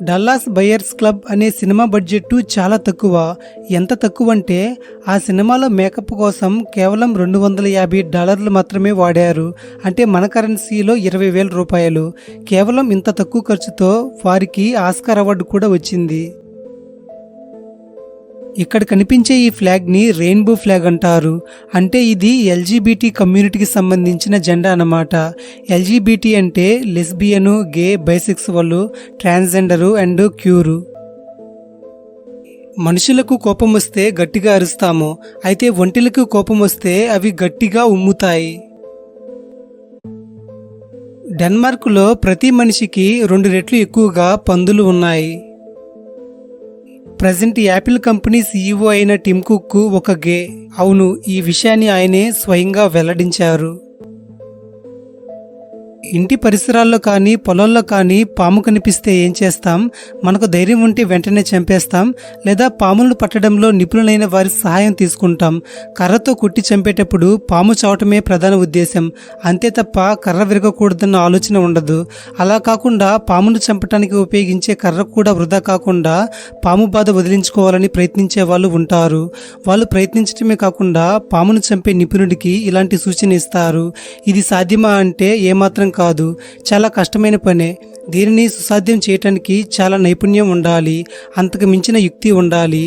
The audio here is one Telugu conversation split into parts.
డల్లాస్ బయర్స్ క్లబ్ అనే సినిమా బడ్జెట్ చాలా తక్కువ. ఎంత తక్కువ అంటే ఆ సినిమాలో మేకప్ కోసం కేవలం $250 మాత్రమే వాడారు. అంటే మన కరెన్సీలో 20,000 రూపాయలు. కేవలం ఇంత తక్కువ ఖర్చుతో వారికి ఆస్కార్ అవార్డు కూడా వచ్చింది. ఇక్కడ కనిపించే ఈ ఫ్లాగ్ని రెయిన్బో ఫ్లాగ్ అంటారు. అంటే ఇది ఎల్జీబీటీ కమ్యూనిటీకి సంబంధించిన జెండా అన్నమాట. ఎల్జీబీటీ అంటే లెస్బియను, గే, బైసెక్సువల్, ట్రాన్స్జెండరు అండ్ క్యూరు. మనుషులకు కోపం వస్తే గట్టిగా అరుస్తాము. అయితే ఒంటెలకు కోపం వస్తే అవి గట్టిగా ఉమ్ముతాయి. డెన్మార్క్లో ప్రతి మనిషికి 2 రెట్లు ఎక్కువగా పందులు ఉన్నాయి. ప్రజెంట్ యాపిల్ కంపెనీ సీఈఓ అయిన టిమ్ కుక్ ఒక గే. అవును, ఈ విషయాన్ని ఆయనే స్వయంగా వెల్లడించారు. ఇంటి పరిసరాల్లో కానీ పొలాల్లో కానీ పాము కనిపిస్తే ఏం చేస్తాం? మనకు ధైర్యం ఉంటే వెంటనే చంపేస్తాం, లేదా పాములను పట్టడంలో నిపుణులైన వారి సహాయం తీసుకుంటాం. కర్రతో కొట్టి చంపేటప్పుడు పాము చావటమే ప్రధాన ఉద్దేశం, అంతే తప్ప కర్ర విరగకూడదన్న ఆలోచన ఉండదు. అలా కాకుండా పామును చంపటానికి ఉపయోగించే కర్ర కూడా వృధా కాకుండా పాము బాధ వదిలించుకోవాలని ప్రయత్నించే వాళ్ళు ఉంటారు. వాళ్ళు ప్రయత్నించడమే కాకుండా పామును చంపే నిపుణుడికి ఇలాంటి సూచన ఇస్తారు. ఇది సాధ్యమా అంటే ఏమాత్రం కాదు, చాలా కష్టమైన పనే. దీనిని సుసాధ్యం చేయటానికి చాలా నైపుణ్యం ఉండాలి, అంతకు మించిన యుక్తి ఉండాలి.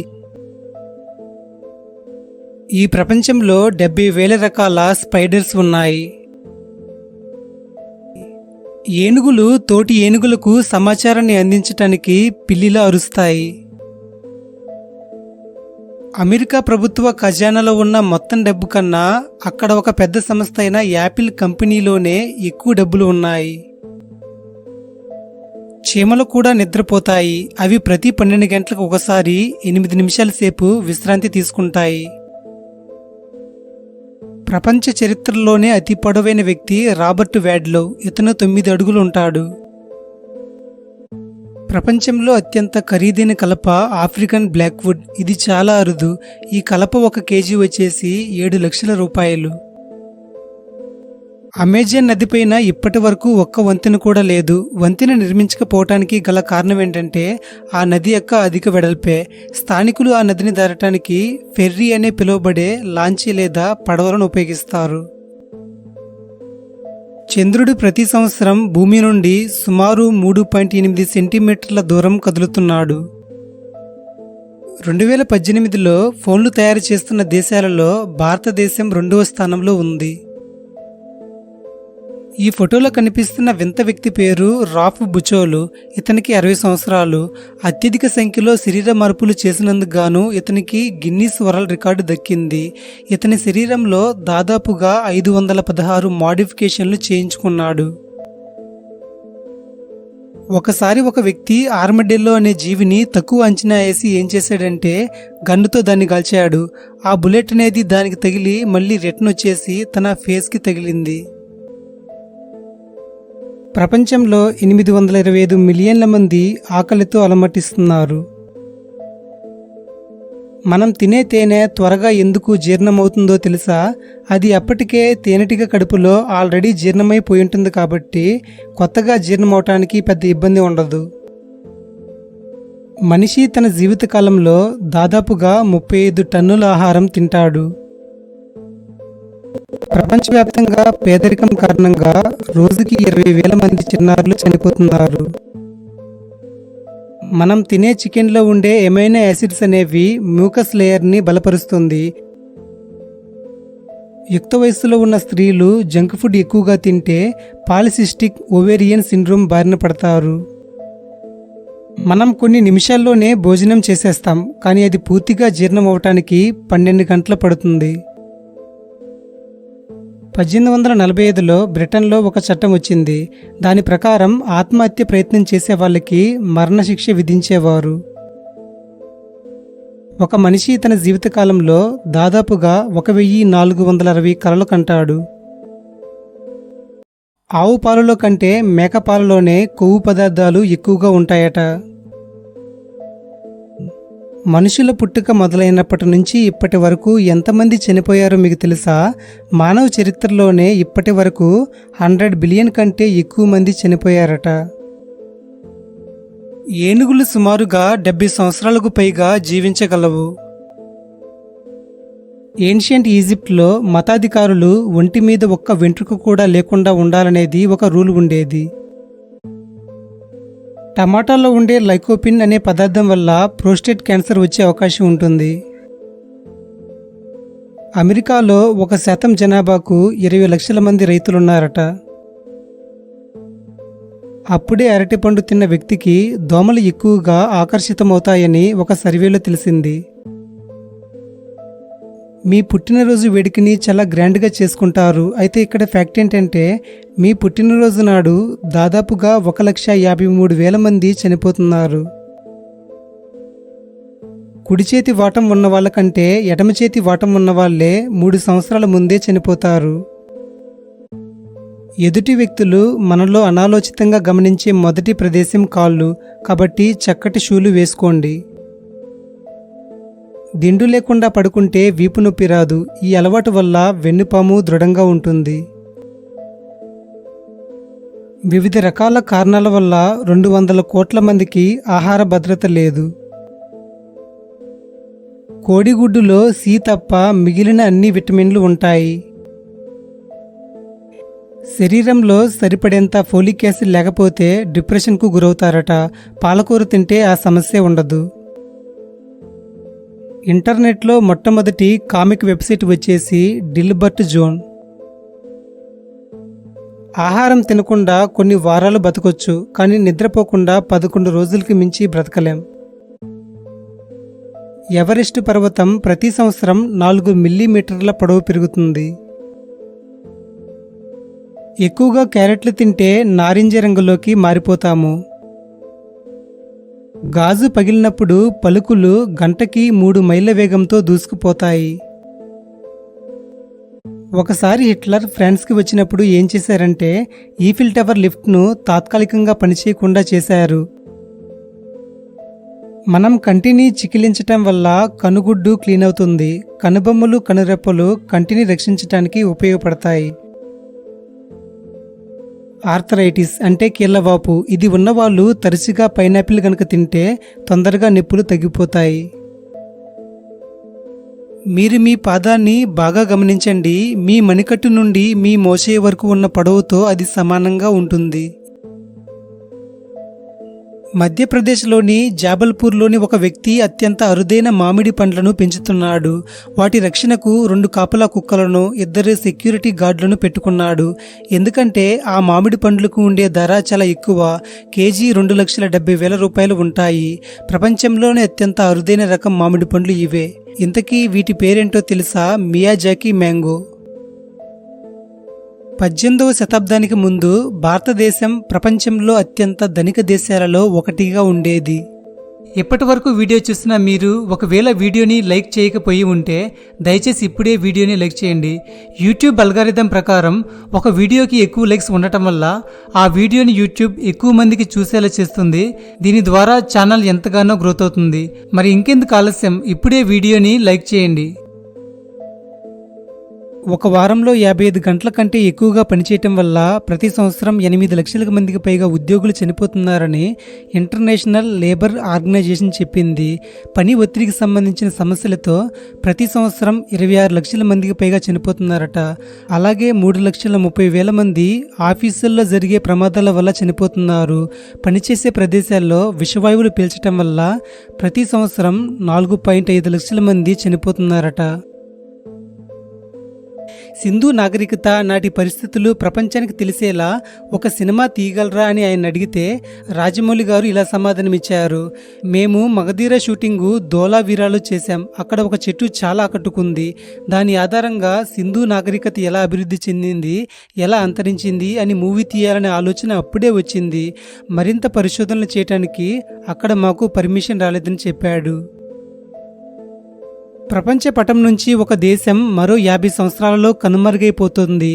ఈ ప్రపంచంలో 70,000 రకాల స్పైడర్స్ ఉన్నాయి. ఏనుగులు తోటి ఏనుగులకు సమాచారాన్ని అందించటానికి పిల్లిలా అరుస్తాయి. అమెరికా ప్రభుత్వ ఖజానాలో ఉన్న మొత్తం డబ్బు కన్నా అక్కడ ఒక పెద్ద సంస్థ అయిన యాపిల్ కంపెనీలోనే ఎక్కువ డబ్బులు ఉన్నాయి. చీమలు కూడా నిద్రపోతాయి. అవి ప్రతి 12 గంటలకు ఒకసారి 8 నిమిషాల సేపు విశ్రాంతి తీసుకుంటాయి. ప్రపంచ చరిత్రలోనే అతి పొడవైన వ్యక్తి రాబర్ట్ వాడ్లో. ఇతను 9 అడుగులు ఉంటాడు. ప్రపంచంలో అత్యంత ఖరీదైన కలప ఆఫ్రికన్ బ్లాక్వుడ్. ఇది చాలా అరుదు. ఈ కలప 1 కేజీ వచ్చేసి 7 లక్షల రూపాయలు. అమెజాన్ నదిపైన ఇప్పటి వరకు ఒక్క వంతెన కూడా లేదు. వంతెన నిర్మించకపోవటానికి గల కారణం ఏంటంటే ఆ నది యొక్క అధిక వెడల్పే. స్థానికులు ఆ నదిని దాటడానికి ఫెర్రీ అనే పిలువబడే లాంచీ లేదా పడవలను ఉపయోగిస్తారు. చంద్రుడు ప్రతి సంవత్సరం భూమి నుండి సుమారు 3.8 సెంటీమీటర్ల దూరం కదులుతున్నాడు. 2018లో ఫోన్లు తయారు చేస్తున్న దేశాలలో భారతదేశం 2వ స్థానంలో ఉంది. ఈ ఫోటోలో కనిపిస్తున్న వింత వ్యక్తి పేరు రాఫ్ బుచోలు. ఇతనికి 60 సంవత్సరాలు. అత్యధిక సంఖ్యలో శరీర మార్పులు చేసినందుకు గాను ఇతనికి గిన్నీస్ వరల్డ్ రికార్డు దక్కింది. ఇతని శరీరంలో దాదాపుగా 516 మోడిఫికేషన్లు చేయించుకున్నాడు. ఒకసారి ఒక వ్యక్తి ఆర్మడెల్లో అనే జీవిని తక్కువ అంచనా వేసి ఏం చేశాడంటే గన్నుతో దాన్ని కాల్చాడు. ఆ బుల్లెట్ అనేది దానికి తగిలి మళ్ళీ రిటర్న్ వచ్చేసి తన ఫేస్కి తగిలింది. ప్రపంచంలో 825 మిలియన్ల మంది ఆకలితో అలమటిస్తున్నారు. మనం తినే తేనె త్వరగా ఎందుకు జీర్ణమవుతుందో తెలుసా? అది అప్పటికే తేనెటీగ కడుపులో ఆల్రెడీ జీర్ణమైపోయి ఉంటుంది కాబట్టి కొత్తగా జీర్ణమవటానికి పెద్ద ఇబ్బంది ఉండదు. మనిషి తన జీవితకాలంలో దాదాపుగా 35 టన్నుల ఆహారం తింటాడు. ప్రపంచవ్యాప్తంగా పేదరికం కారణంగా రోజుకి 20,000 మంది చిన్నారులు చనిపోతున్నారు. మనం తినే చికెన్లో ఉండే ఎమైనో యాసిడ్స్ అనేవి మ్యూకస్ లేయర్ని బలపరుస్తుంది. యుక్త వయస్సులో ఉన్న స్త్రీలు జంక్ ఫుడ్ ఎక్కువగా తింటే పాలిసిస్టిక్ ఓవేరియన్ సిండ్రోమ్ బారిన పడతారు. మనం కొన్ని నిమిషాల్లోనే భోజనం చేసేస్తాం, కానీ అది పూర్తిగా జీర్ణం అవటానికి 12 గంటలు పడుతుంది. 1845లో బ్రిటన్లో ఒక చట్టం వచ్చింది. దాని ప్రకారం ఆత్మహత్య ప్రయత్నం చేసే వాళ్ళకి మరణశిక్ష విధించేవారు. ఒక మనిషి తన జీవితకాలంలో దాదాపుగా 1460 కలలు కంటాడు. ఆవు పాలలో కంటే మేక పాలలోనే కొవ్వు పదార్థాలు ఎక్కువగా ఉంటాయట. మనుషుల పుట్టుక మొదలైనప్పటి నుంచి ఇప్పటి వరకు ఎంతమంది చనిపోయారో మీకు తెలుసా? మానవ చరిత్రలోనే ఇప్పటి వరకు 100 బిలియన్ కంటే ఎక్కువ మంది చనిపోయారట. ఏనుగులు సుమారుగా 70 సంవత్సరాలకు పైగా జీవించగలవు. ఏన్షియంట్ ఈజిప్ట్లో మతాధికారులు ఒంటి మీద ఒక్క వెంట్రుక కూడా లేకుండా ఉండాలనేది ఒక రూల్ ఉండేది. టమాటాలో ఉండే లైకోపిన్ అనే పదార్థం వల్ల ప్రోస్టేట్ క్యాన్సర్ వచ్చే అవకాశం ఉంటుంది. అమెరికాలో 1% జనాభాకు 20 లక్షల మంది రైతులున్నారట. అప్పుడే అరటిపండు తిన్న వ్యక్తికి దోమలు ఎక్కువగా ఆకర్షితమవుతాయని ఒక సర్వేలో తెలిసింది. మీ పుట్టినరోజు వేడుకని చాలా గ్రాండ్గా చేసుకుంటారు. అయితే ఇక్కడ ఫ్యాక్ట్ ఏంటంటే మీ పుట్టినరోజు నాడు దాదాపుగా 1,53,000 మంది చనిపోతున్నారు. కుడి చేతి వాటం ఉన్న వాళ్ళకంటే ఎడమ చేతి వాటం ఉన్న వాళ్ళే 3 సంవత్సరాల ముందే చనిపోతారు. ఎదుటి వ్యక్తులు మనలో అనాలోచితంగా గమనించే మొదటి ప్రదేశం కాళ్ళు, కాబట్టి చక్కటి షూలు వేసుకోండి. దిండు లేకుండా పడుకుంటే వీపు నొప్పి రాదు. ఈ అలవాటు వల్ల వెన్నుపాము దృఢంగా ఉంటుంది. వివిధ రకాల కారణాల వల్ల 200 కోట్ల మందికి ఆహార భద్రత లేదు. కోడిగుడ్డులో సి తప్ప మిగిలిన అన్ని విటమిన్లు ఉంటాయి. శరీరంలో సరిపడేంత ఫోలిక్ యాసిడ్ లేకపోతే డిప్రెషన్కు గురవుతారట. పాలకూర తింటే ఆ సమస్య ఉండదు. ఇంటర్నెట్లో మొట్టమొదటి కామిక్ వెబ్సైట్ వచ్చేసి డిల్బర్ట్ జోన్. ఆహారం తినకుండా కొన్ని వారాలు బతకొచ్చు, కానీ నిద్రపోకుండా 11 రోజులకి మించి బ్రతకలేం. ఎవరెస్ట్ పర్వతం ప్రతి సంవత్సరం 4 మిల్లీమీటర్ల పొడవు పెరుగుతుంది. ఎక్కువగా క్యారెట్లు తింటే నారింజ రంగులోకి మారిపోతాము. గాజు పగిలినప్పుడు పలుకులు గంటకి 3 మైళ్ళ వేగంతో దూసుకుపోతాయి. ఒకసారి హిట్లర్ ఫ్రాన్స్కి వచ్చినప్పుడు ఏం చేశారంటే ఈఫిల్ టవర్ లిఫ్ట్ను తాత్కాలికంగా పనిచేయకుండా చేశారు. మనం కంటిని చికిలించటం వల్ల కనుగుడ్డు క్లీన్ అవుతుంది. కనుబొమ్మలు కనురెప్పలు కంటిని రక్షించటానికి ఉపయోగపడతాయి. ఆర్థరైటిస్ అంటే కీళ్లవాపు, ఇది ఉన్నవాళ్ళు తరచుగా పైనాపిల్ గనుక తింటే తొందరగా నొప్పులు తగ్గిపోతాయి. మీరు మీ పాదాన్ని బాగా గమనించండి. మీ మణికట్టు నుండి మీ మోచేయి వరకు ఉన్న పొడవుతో అది సమానంగా ఉంటుంది. మధ్యప్రదేశ్లోని జాబల్పూర్లోని ఒక వ్యక్తి అత్యంత అరుదైన మామిడి పండ్లను పెంచుతున్నాడు. వాటి రక్షణకు 2 కాపలా కుక్కలను, 2 సెక్యూరిటీ గార్డులను పెట్టుకున్నాడు. ఎందుకంటే ఆ మామిడి పండ్లకు ఉండే ధర చాలా ఎక్కువ. కేజీ 2,70,000 రూపాయలు ఉంటాయి. ప్రపంచంలోనే అత్యంత అరుదైన రకం మామిడి పండ్లు ఇవే. ఇంతకీ వీటి పేరేంటో తెలుసా? Miyazaki mango. 18వ శతాబ్దానికి ముందు భారతదేశం ప్రపంచంలో అత్యంత ధనిక దేశాలలో ఒకటిగా ఉండేది. ఇప్పటి వరకు వీడియో చూసిన మీరు ఒకవేళ వీడియోని లైక్ చేయకపోయి ఉంటే దయచేసి ఇప్పుడే వీడియోని లైక్ చేయండి. యూట్యూబ్ అల్గారిథం ప్రకారం ఒక వీడియోకి ఎక్కువ లైక్స్ ఉండటం వల్ల ఆ వీడియోని యూట్యూబ్ ఎక్కువ మందికి చూసేలా చేస్తుంది. దీని ద్వారా ఛానల్ ఎంతగానో గ్రోత్ అవుతుంది. మరి ఇంకెందుకు ఆలస్యం, ఇప్పుడే వీడియోని లైక్ చేయండి. ఒక వారంలో 55 గంటల కంటే ఎక్కువగా పనిచేయటం వల్ల ప్రతి సంవత్సరం 8 లక్షల మందికి పైగా ఉద్యోగులు చనిపోతున్నారని ఇంటర్నేషనల్ లేబర్ ఆర్గనైజేషన్ చెప్పింది. పని ఒత్తిడికి సంబంధించిన సమస్యలతో ప్రతి సంవత్సరం 26 లక్షల మందికి పైగా చనిపోతున్నారట. అలాగే 3,30,000 మంది ఆఫీసుల్లో జరిగే ప్రమాదాల వల్ల చనిపోతున్నారు. పనిచేసే ప్రదేశాల్లో విషవాయువులు పీల్చడం వల్ల ప్రతి సంవత్సరం 4.5 లక్షల మంది చనిపోతున్నారట. సింధు నాగరికత నాటి పరిస్థితులు ప్రపంచానికి తెలిసేలా ఒక సినిమా తీయగలరా అని ఆయన అడిగితే రాజమౌళి గారు ఇలా సమాధానమిచ్చారు. మేము మగధీర షూటింగు ధోలావీరాలో చేశాం. అక్కడ ఒక చెట్టు చాలా ఆకట్టుకుంది. దాని ఆధారంగా సింధు నాగరికత ఎలా అభివృద్ధి చెందింది, ఎలా అంతరించింది అని మూవీ తీయాలనే ఆలోచన అప్పుడే వచ్చింది. మరింత పరిశోధనలు చేయడానికి అక్కడ మాకు పర్మిషన్ రాలేదని చెప్పాడు. ప్రపంచ పటం నుంచి ఒక దేశం మరో 50 సంవత్సరాలలో కనుమరుగైపోతుంది.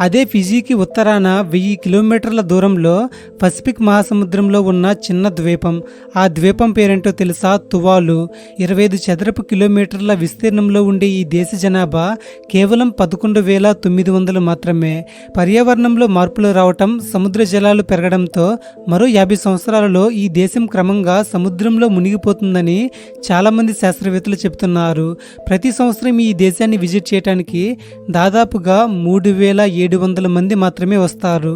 అదే ఫిజీకి ఉత్తరాన 1000 కిలోమీటర్ల దూరంలో పసిఫిక్ మహాసముద్రంలో ఉన్న చిన్న ద్వీపం. ఆ ద్వీపం పేరేంటో తెలుసా? తువాలు. 25 చదరపు కిలోమీటర్ల విస్తీర్ణంలో ఉండే ఈ దేశ జనాభా కేవలం 11,900 మాత్రమే. పర్యావరణంలో మార్పులు రావటం, సముద్ర జలాలు పెరగడంతో మరో 50 సంవత్సరాలలో ఈ దేశం క్రమంగా సముద్రంలో మునిగిపోతుందని చాలామంది శాస్త్రవేత్తలు చెబుతున్నారు. ప్రతి సంవత్సరం ఈ దేశాన్ని విజిట్ చేయడానికి దాదాపుగా 3,700 మంది మాత్రమే వస్తారు.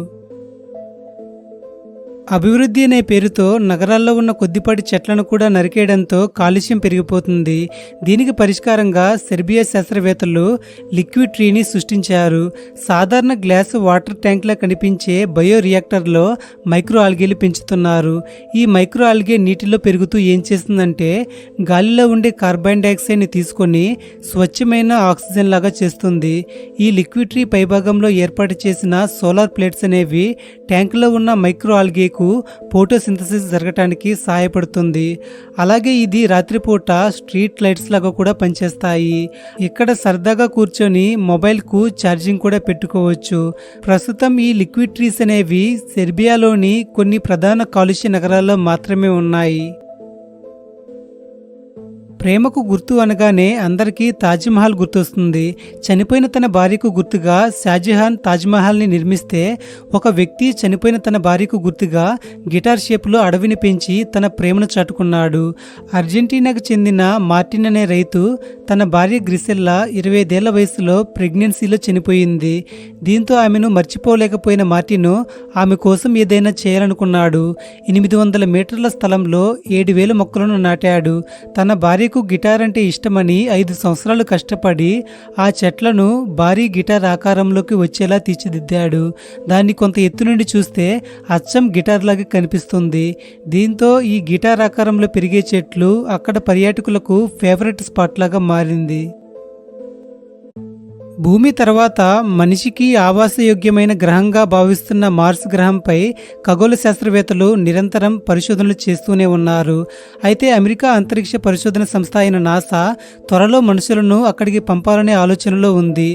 అభివృద్ధి అనే పేరుతో నగరాల్లో ఉన్న కొద్దిపాటి చెట్లను కూడా నరికేయడంతో కాలుష్యం పెరిగిపోతుంది. దీనికి పరిష్కారంగా సెర్బియా శాస్త్రవేత్తలు లిక్విడ్ ట్రీని సృష్టించారు. సాధారణ గ్లాస్ వాటర్ ట్యాంక్లా కనిపించే బయో రియాక్టర్లో మైక్రో ఆల్గేలు పెంచుతున్నారు. ఈ మైక్రో ఆల్గే నీటిలో పెరుగుతూ ఏం చేస్తుందంటే గాలిలో ఉండే కార్బన్ డైఆక్సైడ్ని తీసుకొని స్వచ్ఛమైన ఆక్సిజన్ లాగా చేస్తుంది. ఈ లిక్విడ్ ట్రీ పైభాగంలో ఏర్పాటు చేసిన సోలార్ ప్లేట్స్ అనేవి ట్యాంకులో ఉన్న మైక్రో ఆల్గేకు ఫోటోసింథసిస్ జరగటానికి సహాయపడుతుంది. అలాగే ఇది రాత్రిపూట స్ట్రీట్ లైట్స్ లాగా కూడా పనిచేస్తాయి. ఇక్కడ సరదాగా కూర్చొని మొబైల్కు ఛార్జింగ్ కూడా పెట్టుకోవచ్చు. ప్రస్తుతం ఈ లిక్విడ్ ట్రీస్ అనేవి సెర్బియాలోని కొన్ని ప్రధాన కాలుష్య నగరాల్లో మాత్రమే ఉన్నాయి. ప్రేమకు గుర్తు అనగానే అందరికీ తాజ్మహల్ గుర్తొస్తుంది. చనిపోయిన తన భార్యకు గుర్తుగా షాజహాన్ తాజ్మహల్ని నిర్మిస్తే ఒక వ్యక్తి చనిపోయిన తన భార్యకు గుర్తుగా గిటార్ షేప్లో అడవిని పెంచి తన ప్రేమను చాటుకున్నాడు. అర్జెంటీనాకు చెందిన మార్టిన్ అనే రైతు తన భార్య గ్రిసెల్లా 25 ఏళ్ల వయసులో ప్రెగ్నెన్సీలో చనిపోయింది. దీంతో ఆమెను మర్చిపోలేకపోయిన మార్టిన్ ఆమె కోసం ఏదైనా చేయాలనుకున్నాడు. 800 మీటర్ల స్థలంలో 7,000 మొక్కలను నాటాడు. తన భార్యకు గిటార్ అంటే ఇష్టమని 5 సంవత్సరాలు కష్టపడి ఆ చెట్లను భారీ గిటార్ ఆకారంలోకి వచ్చేలా తీర్చిదిద్దాడు. దాన్ని కొంత ఎత్తు నుండి చూస్తే అచ్చం గిటార్ లాగా కనిపిస్తుంది. దీంతో ఈ గిటార్ ఆకారంలో పెరిగే చెట్లు అక్కడ పర్యాటకులకు ఫేవరెట్ స్పాట్ లాగా మారింది. భూమి తర్వాత మనిషికి ఆవాసయోగ్యమైన గ్రహంగా భావిస్తున్న మార్స్ గ్రహంపై ఖగోళ శాస్త్రవేత్తలు నిరంతరం పరిశోధనలు చేస్తూనే ఉన్నారు. అయితే అమెరికా అంతరిక్ష పరిశోధన సంస్థ అయిన నాసా త్వరలో మనుషులను అక్కడికి పంపాలనే ఆలోచనలో ఉంది.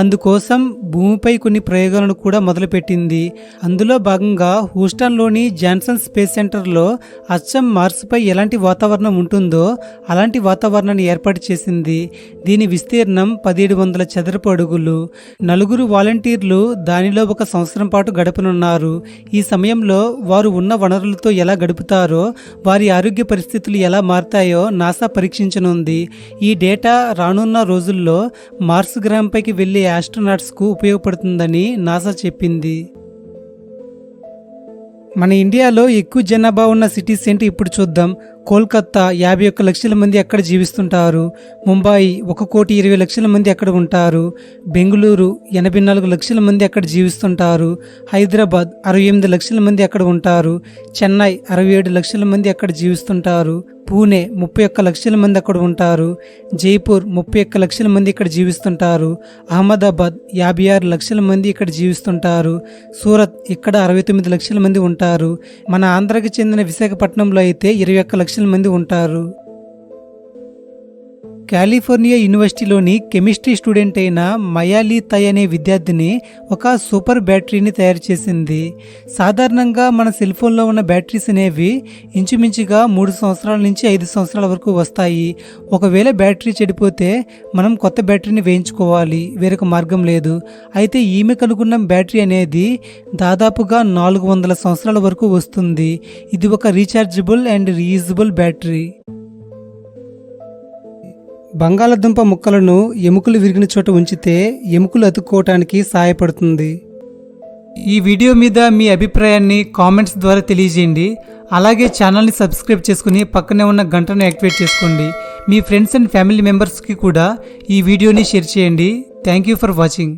అందుకోసం భూమిపై కొన్ని ప్రయోగాలను కూడా మొదలుపెట్టింది. అందులో భాగంగా హ్యూస్టన్లోని జాన్సన్ స్పేస్ సెంటర్లో అచ్చం మార్స్పై ఎలాంటి వాతావరణం ఉంటుందో అలాంటి వాతావరణాన్ని ఏర్పాటు చేసింది. దీని విస్తీర్ణం 1700 చదరపు అడుగులు. 4 వాలంటీర్లు దానిలో 1 సంవత్సరం పాటు గడపనున్నారు. ఈ సమయంలో వారు ఉన్న వనరులతో ఎలా గడుపుతారో, వారి ఆరోగ్య పరిస్థితులు ఎలా మారతాయో నాసా పరీక్షించనుంది. ఈ డేటా రానున్న రోజుల్లో మార్స్ గ్రహంపైకి వెళ్లే ఆస్ట్రోనాట్స్కు ఉపయోగపడుతుందని నాసా చెప్పింది. మన ఇండియాలో ఎక్కువ జనాభా ఉన్న సిటీస్ ఏంటి ఇప్పుడు చూద్దాం. కోల్కత్తా 51 లక్షల మంది అక్కడ జీవిస్తుంటారు. ముంబాయి 1,20,00,000 మంది అక్కడ ఉంటారు. బెంగళూరు 84 లక్షల మంది అక్కడ జీవిస్తుంటారు. హైదరాబాద్ 68 లక్షల మంది అక్కడ ఉంటారు. చెన్నై 67 లక్షల మంది అక్కడ జీవిస్తుంటారు. పూణే 31 లక్షల మంది అక్కడ ఉంటారు. జైపూర్ 31 లక్షల మంది ఇక్కడ జీవిస్తుంటారు. అహ్మదాబాద్ 56 లక్షల మంది ఇక్కడ జీవిస్తుంటారు. సూరత్ ఇక్కడ 69 లక్షల మంది ఉంటారు. మన ఆంధ్రాకి చెందిన విశాఖపట్నంలో అయితే 21 లక్షల మంది ఉంటారు. కాలిఫోర్నియా యూనివర్సిటీలోని కెమిస్ట్రీ స్టూడెంట్ అయిన మయాలీ తై అనే విద్యార్థిని ఒక సూపర్ బ్యాటరీని తయారు చేసింది. సాధారణంగా మన సెల్ ఫోన్లో ఉన్న బ్యాటరీస్ అనేవి ఇంచుమించుగా 3 సంవత్సరాల నుంచి 5 సంవత్సరాల వరకు వస్తాయి. ఒకవేళ బ్యాటరీ చెడిపోతే మనం కొత్త బ్యాటరీని వేయించుకోవాలి, వేరొక మార్గం లేదు. అయితే ఈమె కనుగొన్న బ్యాటరీ అనేది దాదాపుగా 400 సంవత్సరాల వరకు వస్తుంది. ఇది ఒక రీఛార్జబుల్ అండ్ రీయూజబుల్ బ్యాటరీ. బంగాళదుంప ముక్కలను ఎముకలు విరిగిన చోట ఉంచితే ఎముకలు అతుక్కోవటానికి సహాయపడుతుంది. ఈ వీడియో మీద మీ అభిప్రాయాన్ని కామెంట్స్ ద్వారా తెలియజేయండి. అలాగే ఛానల్ని సబ్స్క్రైబ్ చేసుకుని పక్కనే ఉన్న గంటను యాక్టివేట్ చేసుకోండి. మీ ఫ్రెండ్స్ అండ్ ఫ్యామిలీ మెంబర్స్కి కూడా ఈ వీడియోని షేర్ చేయండి. Thank you for watching.